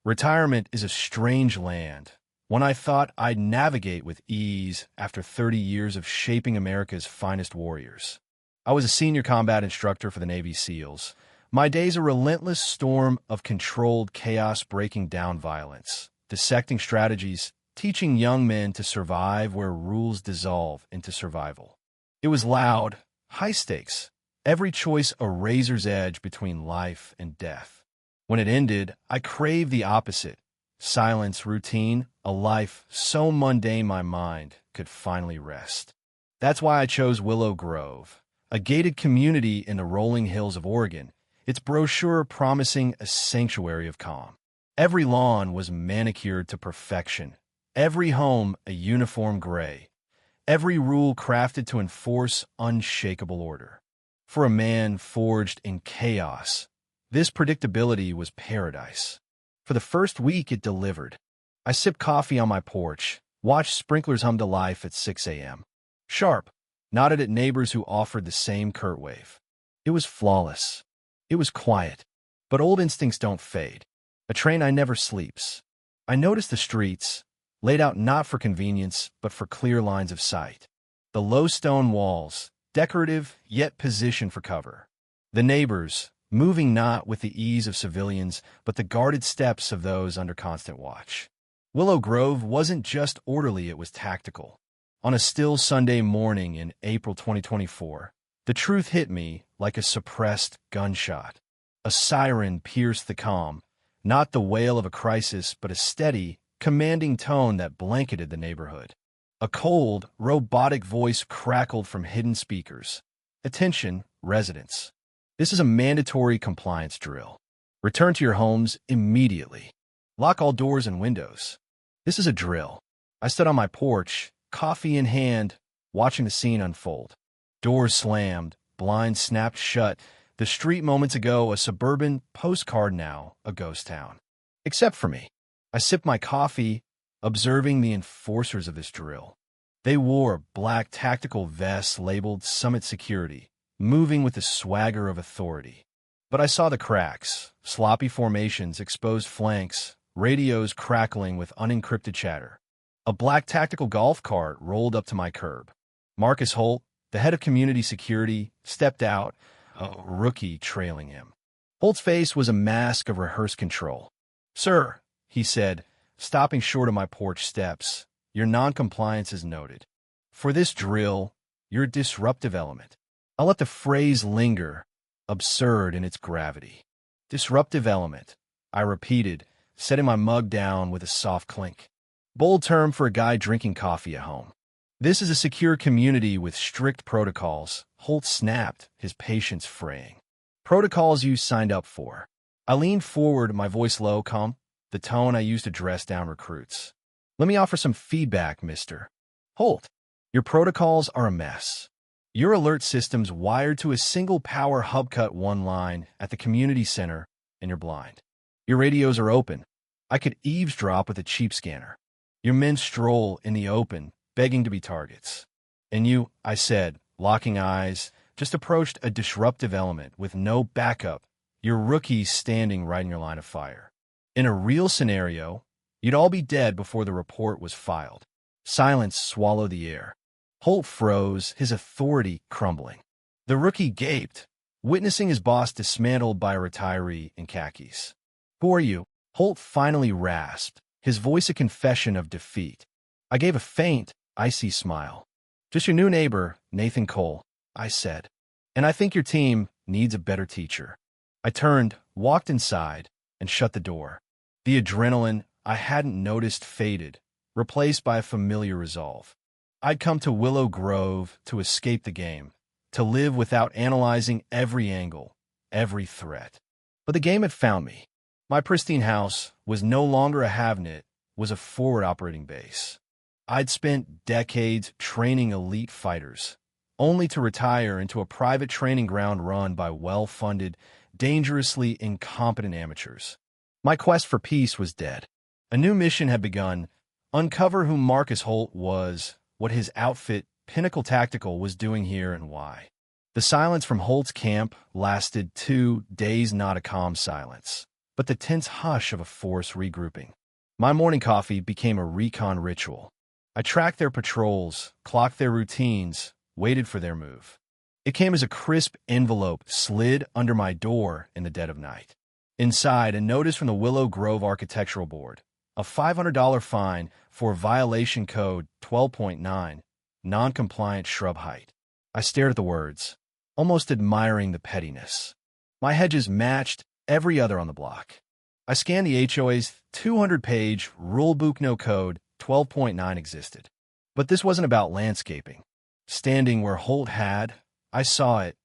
Retirement is a strange land, one I thought I'd navigate with ease after 30 years of shaping America's finest warriors. I was a senior combat instructor for the Navy SEALs. My days a relentless storm of controlled chaos, breaking down violence, dissecting strategies, teaching young men to survive where rules dissolve into survival. It was loud, high stakes, every choice a razor's edge between life and death. When it ended, I craved the opposite: silence, routine, a life so mundane my mind could finally rest. That's why I chose Willow Grove, a gated community in the rolling hills of Oregon, its brochure promising a sanctuary of calm. Every lawn was manicured to perfection, every home a uniform gray, every rule crafted to enforce unshakable order. For a man forged in chaos, this predictability was paradise. For the first week, it delivered. I sipped coffee on my porch, watched sprinklers hum to life at 6 a.m. Sharp, nodded at neighbors who offered the same curt wave. It was flawless. It was quiet. But old instincts don't fade. A train I never sleeps. I noticed the streets, laid out not for convenience, but for clear lines of sight. The low stone walls, decorative yet positioned for cover. The neighbors, moving not with the ease of civilians, but the guarded steps of those under constant watch. Willow Grove wasn't just orderly, it was tactical. On a still Sunday morning in April 2024, the truth hit me like a suppressed gunshot. A siren pierced the calm, not the wail of a crisis, but a steady, commanding tone that blanketed the neighborhood. A cold, robotic voice crackled from hidden speakers. "Attention, residents. This is a mandatory compliance drill. Return to your homes immediately. Lock all doors and windows. This is a drill." I stood on my porch, coffee in hand, watching the scene unfold. Doors slammed, blinds snapped shut. The street moments ago, a suburban postcard, now a ghost town. Except for me. I sipped my coffee, observing the enforcers of this drill. They wore black tactical vests labeled Summit Security, moving with the swagger of authority. But I saw the cracks, sloppy formations, exposed flanks, radios crackling with unencrypted chatter. A black tactical golf cart rolled up to my curb. Marcus Holt, the head of community security, stepped out, a rookie trailing him. Holt's face was a mask of rehearsed control. "Sir," he said, stopping short of my porch steps, "your noncompliance is noted. For this drill, you're a disruptive element." I'll let the phrase linger, absurd in its gravity. Disruptive element, I repeated, setting my mug down with a soft clink. Bold term for a guy drinking coffee at home. "This is a secure community with strict protocols," Holt snapped, his patience fraying. "Protocols you signed up for." I leaned forward, my voice low, calm, the tone I used to dress down recruits. "Let me offer some feedback, Mr. Holt. Your protocols are a mess. Your alert system's wired to a single power hub, cut one line at the community center, and you're blind. Your radios are open. I could eavesdrop with a cheap scanner. Your men stroll in the open, begging to be targets. And you," I said, locking eyes, "just approached a disruptive element with no backup. Your rookies standing right in your line of fire. In a real scenario, you'd all be dead before the report was filed." Silence swallowed the air. Holt froze, his authority crumbling. The rookie gaped, witnessing his boss dismantled by a retiree in khakis. "Who are you?" Holt finally rasped, his voice a confession of defeat. I gave a faint, icy smile. "Just your new neighbor, Nathan Cole," I said. "And I think your team needs a better teacher." I turned, walked inside, and shut the door. The adrenaline I hadn't noticed faded, replaced by a familiar resolve. I'd come to Willow Grove to escape the game, to live without analyzing every angle, every threat. But the game had found me. My pristine house was no longer a have-net, was a forward operating base. I'd spent decades training elite fighters, only to retire into a private training ground run by well-funded, dangerously incompetent amateurs. My quest for peace was dead. A new mission had begun: uncover who Marcus Holt was, what his outfit, Pinnacle Tactical, was doing here, and why. The silence from Holt's camp lasted 2 days, not a calm silence. but the tense hush of a force regrouping. My morning coffee became a recon ritual. I tracked their patrols, clocked their routines, waited for their move. It came as a crisp envelope slid under my door in the dead of night. Inside, a notice from the Willow Grove Architectural Board. A $500 fine for violation code 12.9, non-compliant shrub height. I stared at the words, almost admiring the pettiness. My hedges matched every other on the block. I scanned the HOA's 200-page rulebook. No code 12.9 existed. But this wasn't about landscaping. Standing where Holt had, I saw it.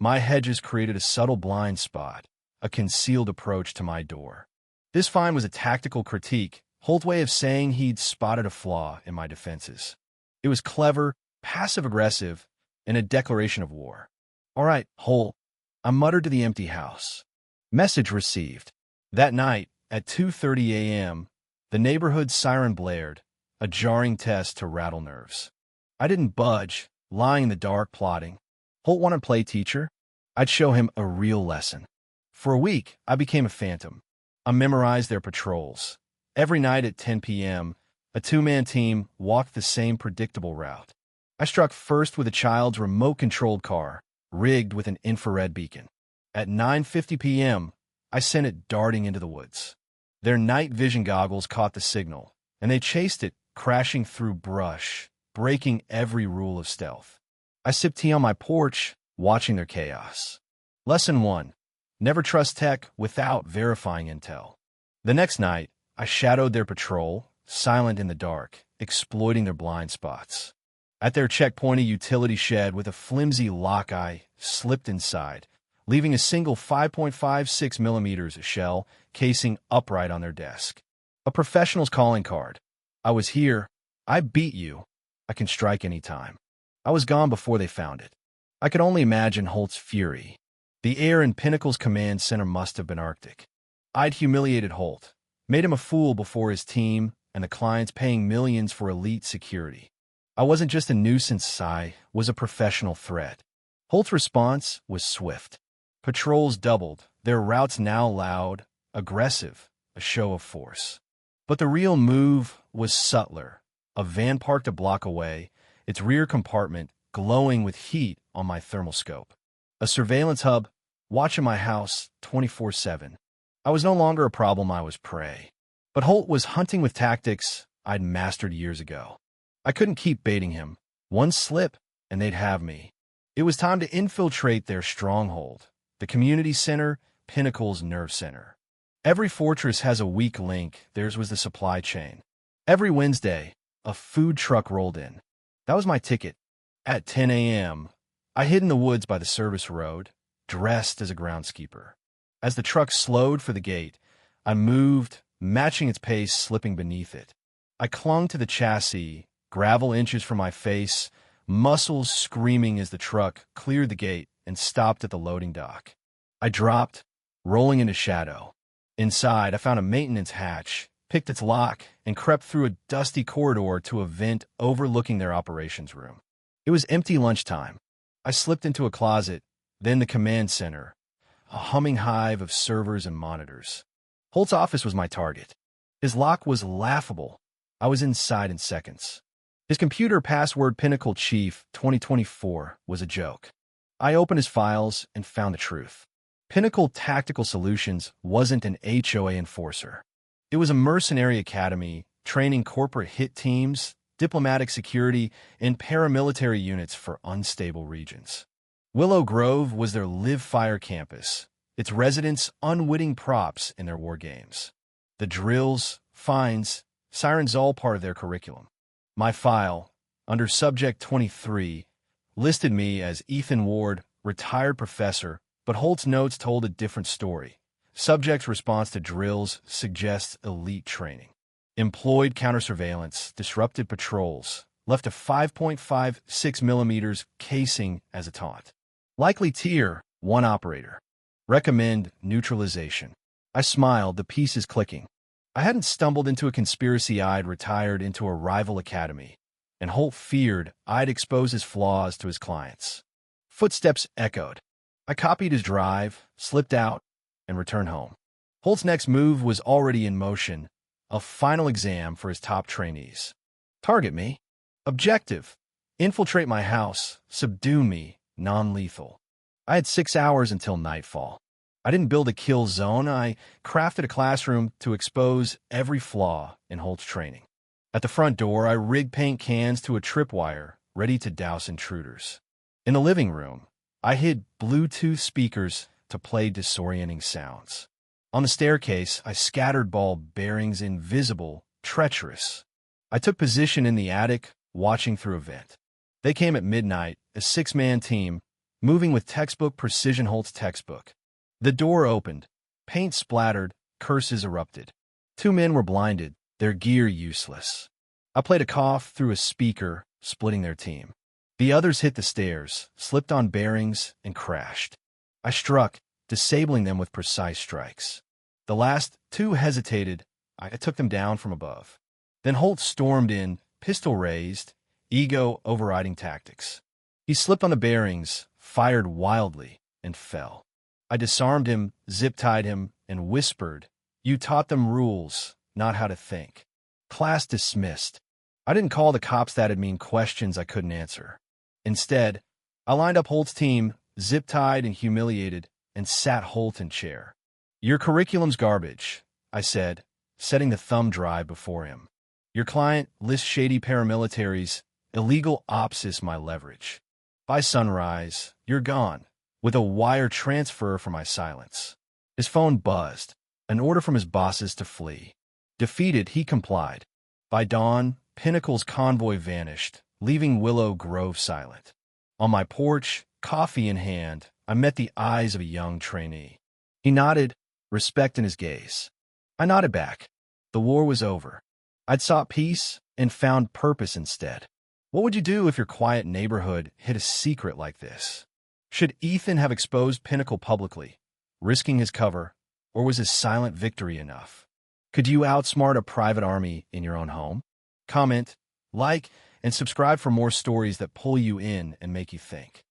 My hedges created a subtle blind spot, a concealed approach to my door. This fine was a tactical critique, Holt's way of saying he'd spotted a flaw in my defenses. It was clever, passive-aggressive, and a declaration of war. "All right, Holt," I muttered to the empty house. Message received. That night, at 2:30 a.m., the neighborhood siren blared, a jarring test to rattle nerves. I didn't budge, lying in the dark, plotting. Holt wanted to play teacher. I'd show him a real lesson. For a week, I became a phantom. I memorized their patrols. Every night at 10 p.m., a two-man team walked the same predictable route. I struck first with a child's remote-controlled car, rigged with an infrared beacon. At 9:50 p.m., I sent it darting into the woods. Their night vision goggles caught the signal, and they chased it, crashing through brush, breaking every rule of stealth. I sipped tea on my porch, watching their chaos. Lesson 1. Never trust tech without verifying intel. The next night, I shadowed their patrol, silent in the dark, exploiting their blind spots. At their checkpoint, a utility shed with a flimsy lock I slipped inside, leaving a single 5.56 millimeters shell casing upright on their desk. A professional's calling card. I was here. I beat you. I can strike any time. I was gone before they found it. I could only imagine Holt's fury. The air in Pinnacle's command center must have been Arctic. I'd humiliated Holt, made him a fool before his team and the clients paying millions for elite security. I wasn't just a nuisance, I was a professional threat. Holt's response was swift. Patrols doubled, their routes now loud, aggressive, a show of force. But the real move was subtler. A van parked a block away, its rear compartment glowing with heat on my thermal scope. A surveillance hub, watching my house 24/7. I was no longer a problem, I was prey. But Holt was hunting with tactics I'd mastered years ago. I couldn't keep baiting him. One slip, and they'd have me. It was time to infiltrate their stronghold, the community center, Pinnacle's nerve center. Every fortress has a weak link, theirs was the supply chain. Every Wednesday, a food truck rolled in. That was my ticket. At 10 a.m., I hid in the woods by the service road, dressed as a groundskeeper. As the truck slowed for the gate, I moved, matching its pace, slipping beneath it. I clung to the chassis, gravel inches from my face, muscles screaming as the truck cleared the gate and stopped at the loading dock. I dropped, rolling into shadow. Inside, I found a maintenance hatch, picked its lock, and crept through a dusty corridor to a vent overlooking their operations room. It was empty lunchtime. I slipped into a closet, then the command center, a humming hive of servers and monitors. Holt's office was my target. His lock was laughable. I was inside in seconds. His computer password Pinnacle Chief 2024 was a joke. I opened his files and found the truth. Pinnacle Tactical Solutions wasn't an HOA enforcer. It was a mercenary academy training corporate hit teams, diplomatic security, and paramilitary units for unstable regions. Willow Grove was their live-fire campus, its residents unwitting props in their war games. The drills, fines, sirens all part of their curriculum. My file, under Subject 23, listed me as Ethan Ward, retired professor, but Holt's notes told a different story. Subject's response to drills suggests elite training. Employed counter-surveillance, disrupted patrols, left a 5.56 millimeters casing as a taunt. Likely tier, 1 operator. Recommend neutralization. I smiled, the pieces clicking. I hadn't stumbled into a conspiracy, I'd retired into a rival academy, and Holt feared I'd expose his flaws to his clients. Footsteps echoed. I copied his drive, slipped out, and returned home. Holt's next move was already in motion, a final exam for his top trainees. Target me. Objective. Infiltrate my house. Subdue me. Non-lethal. I had 6 hours until nightfall. I didn't build a kill zone. I crafted a classroom to expose every flaw in Holt's training. At the front door, I rigged paint cans to a tripwire, ready to douse intruders. In the living room, I hid Bluetooth speakers to play disorienting sounds. On the staircase, I scattered ball bearings invisible, treacherous. I took position in the attic, watching through a vent. They came at midnight, a 6-man team, moving with textbook precision. Holt's textbook. The door opened. Paint splattered, curses erupted. 2 men were blinded, their gear useless. I played a cough through a speaker, splitting their team. The others hit the stairs, slipped on bearings, and crashed. I struck, disabling them with precise strikes. The last 2 hesitated. I took them down from above. Then Holt stormed in, pistol raised, ego overriding tactics. He slipped on the bearings, fired wildly, and fell. I disarmed him, zip-tied him, and whispered, "You taught them rules, not how to think." Class dismissed. I didn't call the cops. That'd mean questions I couldn't answer. Instead, I lined up Holt's team, zip-tied and humiliated, and sat Holt in chair. "Your curriculum's garbage," I said, setting the thumb drive before him. "Your client lists shady paramilitaries. Illegal ops is my leverage. By sunrise, you're gone," with a wire transfer for my silence. His phone buzzed, an order from his bosses to flee. Defeated, he complied. By dawn, Pinnacle's convoy vanished, leaving Willow Grove silent. On my porch, coffee in hand, I met the eyes of a young trainee. He nodded, respect in his gaze. I nodded back. The war was over. I'd sought peace and found purpose instead. What would you do if your quiet neighborhood hid a secret like this? Should Ethan have exposed Pinnacle publicly, risking his cover, or was his silent victory enough? Could you outsmart a private army in your own home? Comment, like, and subscribe for more stories that pull you in and make you think.